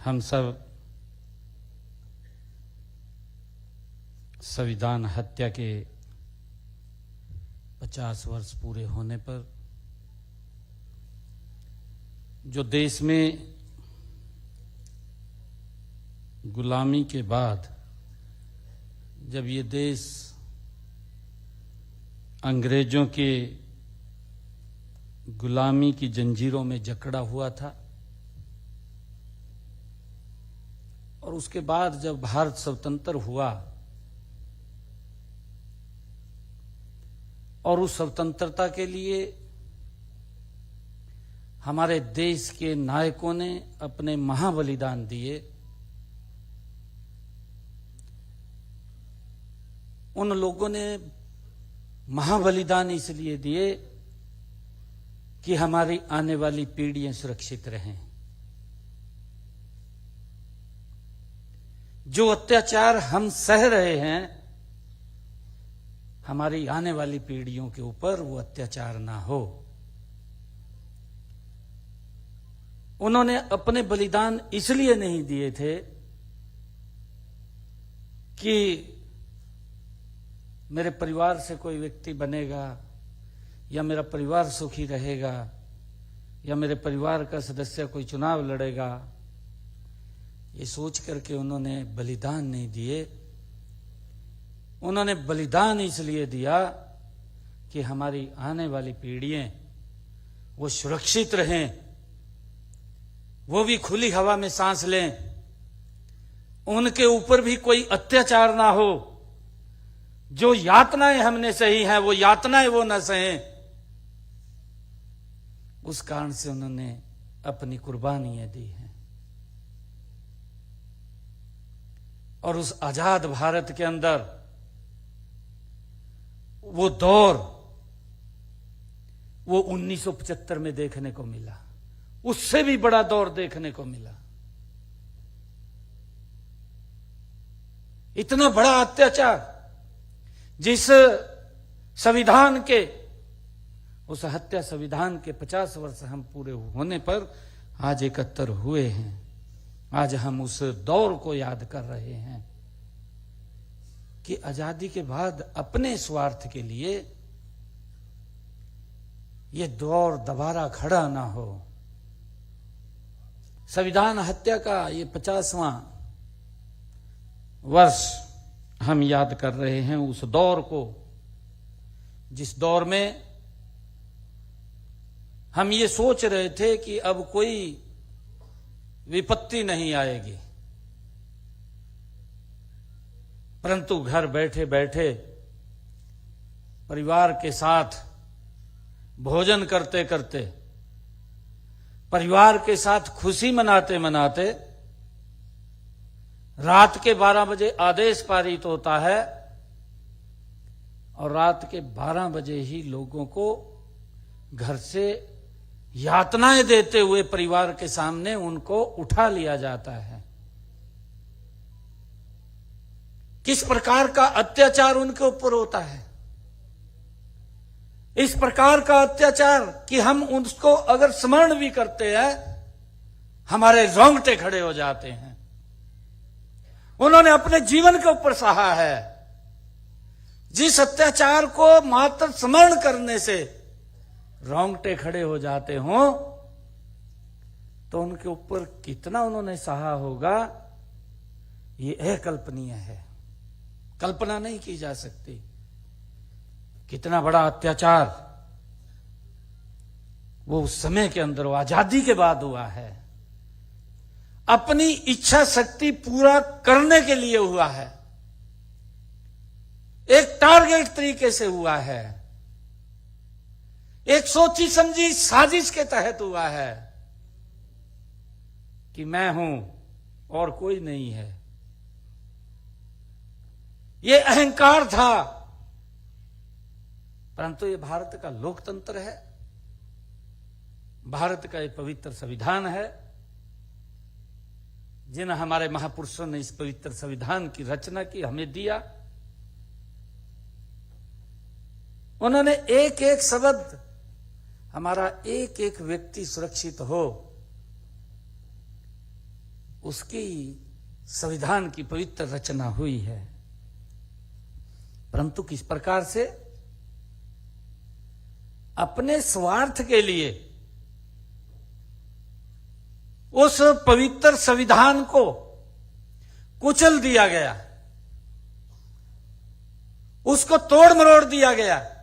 हम सब संविधान हत्या के 50 वर्ष पूरे होने पर जो देश में गुलामी के बाद जब ये देश अंग्रेजों के गुलामी की जंजीरों में जकड़ा हुआ था और उसके बाद जब भारत स्वतंत्र हुआ और उस स्वतंत्रता के लिए हमारे देश के नायकों ने अपने महाबलिदान दिए, उन लोगों ने महाबलिदान इसलिए दिए कि हमारी आने वाली पीढ़ियां सुरक्षित रहें। जो अत्याचार हम सह रहे हैं, हमारी आने वाली पीढ़ियों के ऊपर वो अत्याचार ना हो। उन्होंने अपने बलिदान इसलिए नहीं दिए थे कि मेरे परिवार से कोई व्यक्ति बनेगा या मेरा परिवार सुखी रहेगा या मेरे परिवार का सदस्य कोई चुनाव लड़ेगा, ये सोच करके उन्होंने बलिदान नहीं दिए। उन्होंने बलिदान इसलिए दिया कि हमारी आने वाली पीढ़ियां वो सुरक्षित रहें, वो भी खुली हवा में सांस लें, उनके ऊपर भी कोई अत्याचार ना हो। जो यातनाएं हमने सही हैं वो यातनाएं वो न सहें। उस कारण से उन्होंने अपनी कुर्बानियां दी हैं और उस आजाद भारत के अंदर वो दौर वो 1975 में देखने को मिला, उससे भी बड़ा दौर देखने को मिला। इतना बड़ा अत्याचार जिस संविधान के उस हत्या संविधान के 50 वर्ष हम पूरे होने पर आज 71 हुए हैं। आज हम उस दौर को याद कर रहे हैं कि आजादी के बाद अपने स्वार्थ के लिए ये दौर दोबारा खड़ा ना हो। संविधान हत्या का ये 50वां वर्ष हम याद कर रहे हैं उस दौर को, जिस दौर में हम ये सोच रहे थे कि अब कोई विपत्ति नहीं आएगी, परंतु घर बैठे बैठे परिवार के साथ भोजन करते करते, परिवार के साथ खुशी मनाते मनाते रात के 12 बजे आदेश पारित होता है और रात के 12 बजे ही लोगों को घर से यातनाएं देते हुए परिवार के सामने उनको उठा लिया जाता है। किस प्रकार का अत्याचार उनके ऊपर होता है, इस प्रकार का अत्याचार कि हम उसको अगर स्मरण भी करते हैं हमारे रोंगटे खड़े हो जाते हैं। उन्होंने अपने जीवन के ऊपर सहा है। जिस अत्याचार को मात्र स्मरण करने से रोंगटे खड़े हो जाते हों तो उनके ऊपर कितना उन्होंने सहा होगा, ये अकल्पनीय है, कल्पना नहीं की जा सकती। कितना बड़ा अत्याचार वो उस समय के अंदर, वो आजादी के बाद हुआ है। अपनी इच्छा शक्ति पूरा करने के लिए हुआ है, एक टारगेट तरीके से हुआ है, एक सोची समझी साजिश के तहत हुआ है कि मैं हूं और कोई नहीं है। ये अहंकार था, परंतु ये भारत का लोकतंत्र है, भारत का ये पवित्र संविधान है। जिन हमारे महापुरुषों ने इस पवित्र संविधान की रचना की, हमें दिया, उन्होंने एक एक शब्द, हमारा एक एक व्यक्ति सुरक्षित हो, उसकी संविधान की पवित्र रचना हुई है। परंतु किस प्रकार से? अपने स्वार्थ के लिए उस पवित्र संविधान को कुचल दिया गया, उसको तोड़ मरोड़ दिया गया।